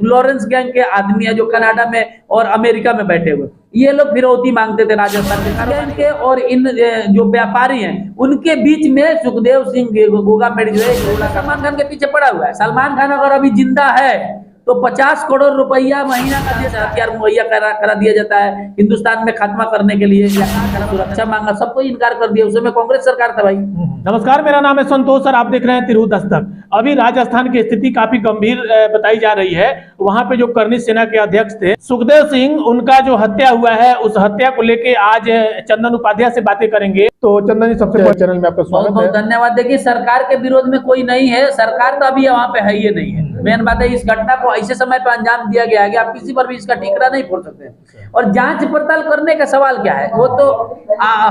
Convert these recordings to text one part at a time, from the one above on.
Lawrence gang के आदमी है जो कनाडा में और अमेरिका में बैठे हुए, ये लोग फिरौती मांगते थे राजस्थान के गैंग के, और इन जो व्यापारी हैं उनके बीच में सुखदेव सिंह गोगामेडी जो है सलमान खान के पीछे पड़ा हुआ है। सलमान खान अगर अभी जिंदा है तो 50 करोड़ रुपया महीना का हथियार मुहैया करा दिया जाता है हिंदुस्तान में खात्मा करने के लिए, सुरक्षा मांगा, सबको इनकार कर दिया। उस समय कांग्रेस सरकार था भाई। नमस्कार, मेरा नाम है संतोष सर, आप देख रहे हैं तिरहुत दस्तक। अभी राजस्थान की स्थिति काफी गंभीर बताई जा रही है। वहां पे जो करनी सेना के अध्यक्ष थे सुखदेव सिंह, उनका जो हत्या हुआ है, उस हत्या को लेके आज चंदन उपाध्याय से बातें करेंगे। तो चंदन जी, सबसे पहले चैनल में आपका स्वागत है। बहुत धन्यवाद। देखिए, सरकार के विरोध में कोई नहीं है, सरकार तो अभी वहाँ पे है ही नहीं है। मेन बात है, इस घटना को ऐसे समय पर अंजाम दिया गया है कि आप किसी पर भी इसका ठीकरा नहीं फोड़ सकते। और जांच पड़ताल करने का सवाल क्या है, वो तो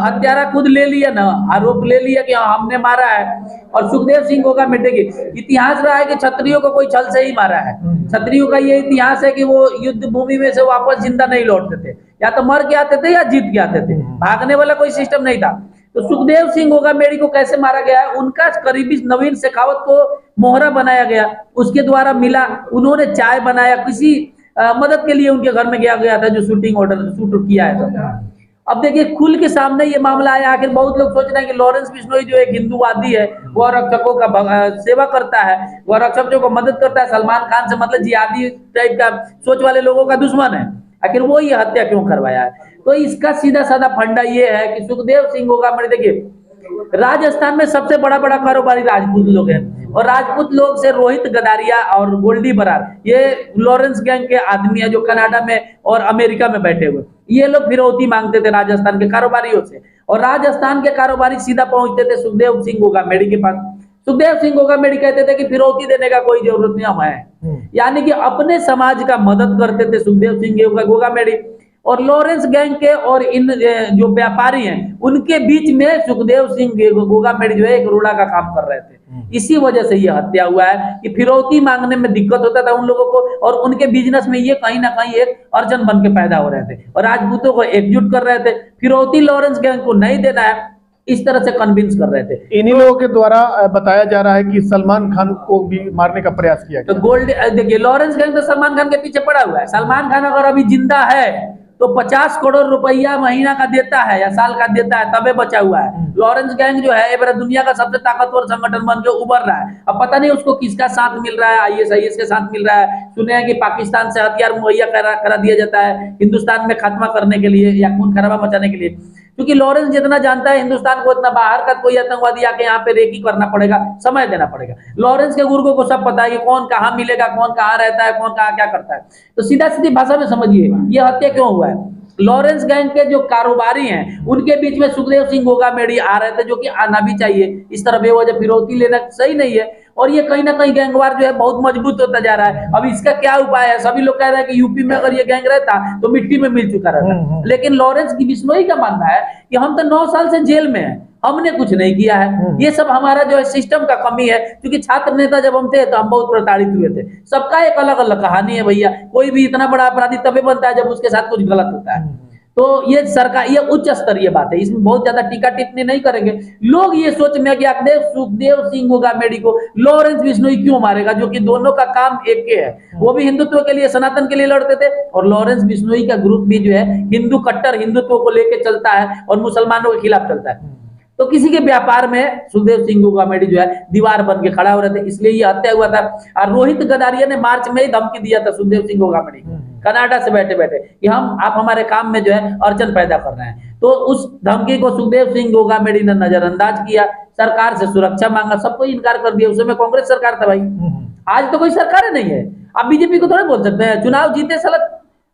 हत्यारा खुद ले लिया ना, आरोप ले लिया कि हमने मारा है। और सुखदेव सिंह गोगामेडी के इतिहास रहा है कि क्षत्रियों को कोई छल से ही मारा है। क्षत्रियों का ये इतिहास है कि वो युद्ध भूमि में से वापस जिंदा नहीं लौटते थे, या तो मर के आते थे या जीत के आते थे, भागने वाला कोई सिस्टम नहीं था। तो सुखदेव सिंह गोगामेडी को कैसे मारा गया है, उनका करीबी नवीन शेखावत को मोहरा बनाया गया, उसके द्वारा मिला, उन्होंने चाय बनाया, किसी मदद के लिए उनके घर में गया था जो शूटिंग ऑर्डर शूट किया है। अब देखिए, खुल के सामने ये मामला आया। आखिर बहुत लोग सोच रहे हैं कि लॉरेंस बिश्नोई जो एक हिंदूवादी है, वो रक्षकों का सेवा करता है, वो रक्षकों को मदद करता है, सलमान खान से मतलब जिहादी टाइप का सोच वाले लोगों का दुश्मन है। आखिर वो ये हत्या क्यों करवाया है? तो इसका सीधा साधा फंडा ये है कि सुखदेव सिंह गोगामेडी, देखिए, राजस्थान में सबसे बड़ा कारोबारी राजपूत लोग हैं, और राजपूत लोग से रोहित गदारिया और गोल्डी बरार, ये लॉरेंस गैंग के आदमी है जो कनाडा में और अमेरिका में बैठे हुए, ये लोग फिरौती मांगते थे राजस्थान के कारोबारियों से। और राजस्थान के कारोबारी सीधा पहुंचते थे सुखदेव सिंह गोगामेडी के पास। सुखदेव सिंह गोगामेडी कहते थे कि फिरौती देने का कोई जरूरत नहीं, हम है, यानी कि अपने समाज का मदद करते थे सुखदेव सिंह गोगामेडी। और लॉरेंस गैंग के और इन जो व्यापारी हैं उनके बीच में सुखदेव सिंह गोगामेडी जो है एक रोड़ा का काम कर रहे थे। इसी वजह से ये हत्या हुआ है कि फिरौती मांगने में दिक्कत होता था उन लोगों को, और उनके बिजनेस में ये कहीं ना कहीं एक अर्जन बन के पैदा हो रहे थे, और राजपूतों को एकजुट कर रहे थे। फिरौती लॉरेंस गैंग को नहीं देना है, इस तरह से कन्विंस कर रहे थे। इन्हीं लोगों के द्वारा बताया जा रहा है कि सलमान खान को भी मारने का प्रयास किया गया। तो गोल्ड, देखिए, लॉरेंस गैंग तो सलमान खान के पीछे पड़ा हुआ है। सलमान खान अगर अभी जिंदा है तो 50 करोड़ रुपया महीना का देता है या साल का देता है, तबे बचा हुआ है। लॉरेंस गैंग जो है ये दुनिया का सबसे ताकतवर संगठन बन के उभर रहा है। अब पता नहीं उसको किसका साथ मिल रहा है, आईएसआईएस के साथ मिल रहा है। सुने हैं कि पाकिस्तान से हथियार मुहैया करा दिया जाता है हिंदुस्तान में खात्मा करने के लिए या खून खराबा मचाने के लिए, क्योंकि लॉरेंस जितना जानता है हिंदुस्तान को, उतना बाहर का कोई आतंकवादी आके यहाँ पे रेकी करना पड़ेगा, समय देना पड़ेगा। लॉरेंस के गुर्गों को सब पता है कि कौन कहाँ मिलेगा, कौन कहाँ रहता है, कौन कहाँ क्या करता है। तो सीधा सीधी भाषा में समझिए ये हत्या क्यों हुआ है। लॉरेंस गैंग के जो कारोबारी हैं उनके बीच में सुखदेव सिंह गोगामेडी आ रहे थे, जो कि आना भी चाहिए। इस तरह बेवजह फिरौती लेना सही नहीं है, और ये कहीं ना कहीं गैंगवार जो है बहुत मजबूत होता जा रहा है। अब इसका क्या उपाय है? सभी लोग कह रहे हैं कि यूपी में अगर ये गैंग रहता तो मिट्टी में मिल चुका रहता, लेकिन लॉरेंस बिश्नोई का मानना है कि हम तो 9 साल से जेल में हैं, हमने कुछ नहीं किया है, ये सब हमारा जो है सिस्टम का कमी है। क्योंकि छात्र नेता जब हम थे तो हम बहुत प्रताड़ित हुए थे। सबका एक अलग अलग कहानी है भैया। कोई भी इतना बड़ा अपराधी तभी बनता है जब उसके साथ कुछ गलत होता है। तो ये सरकार, ये उच्च स्तरीय बात है, इसमें बहुत ज्यादा टीका टिप्पणी नहीं करेंगे। लोग ये सोच में कि आखिर सुखदेव सिंह गोगामेडी को लॉरेंस बिश्नोई क्यों मारेगा, जो कि दोनों का काम एक ही है। वो भी हिंदुत्व के लिए, सनातन के लिए लड़ते थे, और लॉरेंस बिश्नोई का ग्रुप भी जो है हिंदू कट्टर हिंदुत्व को लेकर चलता है और मुसलमानों के खिलाफ चलता है। तो किसी के व्यापार में सुखदेव सिंह गोगामेडी जो है दीवार बन के खड़ा हो रहे थे, इसलिए ये हत्या हुआ था। और रोहित गदारिया ने मार्च में ही धमकी दिया था सुखदेव सिंह गोगामेडी को, कनाडा से बैठे बैठे, कि आप हमारे काम में जो है अड़चन पैदा कर रहे हैं। तो उस धमकी को सुखदेव सिंह गोगामेडी ने नजरअंदाज किया, सरकार से सुरक्षा मांगा, सबको इनकार कर दिया। उस समय कांग्रेस सरकार था भाई, आज तो कोई सरकार नहीं है। आप बीजेपी को थोड़ा बोल सकते हैं, चुनाव जीते साल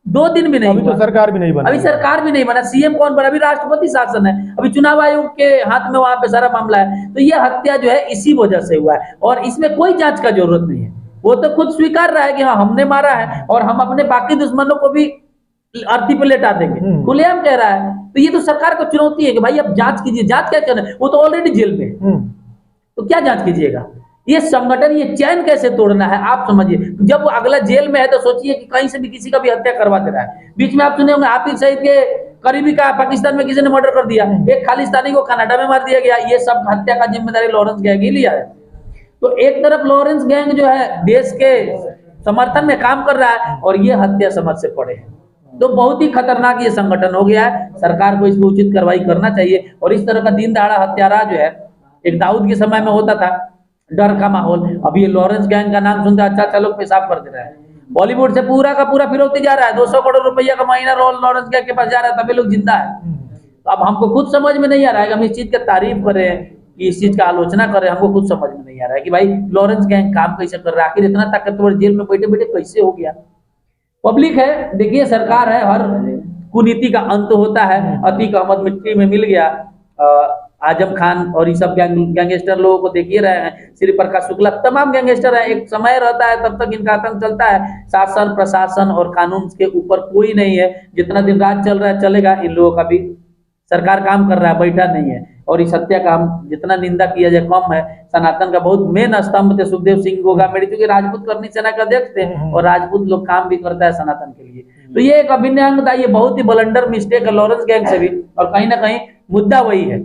2 दिन भी नहीं, अभी तो सरकार भी नहीं बना, अभी सरकार भी नहीं बना, सीएम कौन बना, अभी राष्ट्रपति शासन है, अभी चुनाव आयोग के हाथ में वहां पे सारा मामला है। तो ये हत्या जो है इसी वजह से हुआ है, और इसमें कोई जांच का जरूरत नहीं है। वो तो खुद स्वीकार रहा है कि हाँ हमने मारा है, और हम अपने बाकी दुश्मनों को भी अर्थी पे लेटा देंगे, खुलेआम कह रहा है। तो ये तो सरकार को चुनौती है कि भाई अब जांच कीजिए। जांच क्या करना है, वो तो ऑलरेडी जेल में, तो क्या जांच कीजिएगा? ये संगठन, ये चैन कैसे तोड़ना है आप समझिए। जब अगला जेल में है तो सोचिए कि कहीं से भी किसी का भी हत्या करवा दे रहा है। बीच में आप सुने होंगे हाफिज सईद के करीबी का पाकिस्तान में किसी ने मर्डर कर दिया, एक खालिस्तानी को कनाडा में मार दिया गया। ये सब हत्या का जिम्मेदारी लॉरेंस गैंग ही लिया है। तो एक तरफ लॉरेंस गैंग जो है देश के समर्थन में काम कर रहा है और ये हत्या समझ से पड़े हैं। तो बहुत ही खतरनाक ये संगठन हो गया है। सरकार को इसको उचित कार्रवाई करना चाहिए। और इस तरह का दिन दहाड़ा हत्यारा जो है, एक दाऊद के समय में होता था डर का माहौल, अब ये लॉरेंस गैंग का नाम सुनते अच्छा अच्छा लोग पेशाब कर दे रहा है। बॉलीवुड से पूरा का पूरा फिरौती जा रहा है, 200 करोड़ रुपया का महीना लॉरेंस गैंग के पास जा रहा है, तभी लोग जिंदा है। तो अब हमको खुद समझ में नहीं आ रहा है कि हम इस चीज की तारीफ करें कि इस चीज का आलोचना करें, हमको खुद समझ में नहीं आ रहा है कि भाई लॉरेंस गैंग काम कैसे कर रहा है, आखिर इतना ताकतवर जेल में बैठे बैठे कैसे हो गया। पब्लिक है, देखिए सरकार है, हर कुनीति का अंत होता है। अतीक अहमद मिट्टी में मिल गया, आजम खान और ये सब गैंगस्टर लोगों को देखिए रहे हैं, श्री प्रकाश शुक्ला, तमाम गैंगस्टर है। एक समय रहता है तब तक इनका आतंक चलता है। शासन प्रशासन और कानून के ऊपर कोई नहीं है। जितना दिन रात चल रहा है चलेगा, इन लोगों का भी सरकार काम कर रहा है, बैठा नहीं है। और इस हत्या का हम जितना निंदा किया जाए कम है। सनातन का बहुत मेन स्तंभ थे सुखदेव सिंह गोगामेड़ी, क्योंकि राजपूत करनी सेना के अध्यक्ष थे और राजपूत लोग काम भी करता है सनातन के लिए। तो ये एक अभिन्न अंग था, ये बहुत ही ब्लंडर मिस्टेक है लॉरेंस गैंग से भी। और कहीं ना कहीं मुद्दा वही है,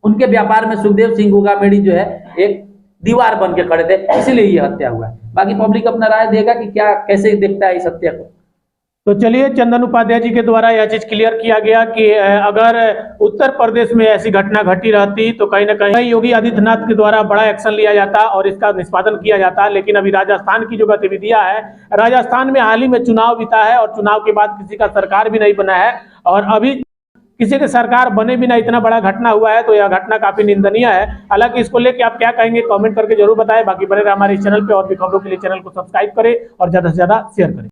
उनके व्यापार में सुखदेव सिंह गोगामेड़ी जो है एक दीवार बन के खड़े थे, इसलिए ये हत्या हुआ है। बाकी पब्लिक अपना राय देगा कि क्या कैसे देखता है इस हत्या को। तो चलिए, चंदन उपाध्याय जी के द्वारा यह चीज क्लियर किया गया कि अगर उत्तर प्रदेश में ऐसी घटना घटी रहती तो कहीं ना कहीं योगी आदित्यनाथ के द्वारा बड़ा एक्शन लिया जाता और इसका निष्पादन किया जाता। लेकिन अभी राजस्थान की जो गतिविधियां है, राजस्थान में हाल ही में चुनाव बीता है और चुनाव के बाद किसी का सरकार भी नहीं बना है और अभी किसी के सरकार बने बिना इतना बड़ा घटना हुआ है, तो यह घटना काफी निंदनीय है। हालांकि इसको लेके आप क्या कहेंगे कमेंट करके जरूर बताएं। बाकी बने रहे हमारे इस चैनल पे और भी खबरों के लिए चैनल को सब्सक्राइब करें और ज्यादा से ज्यादा शेयर करें।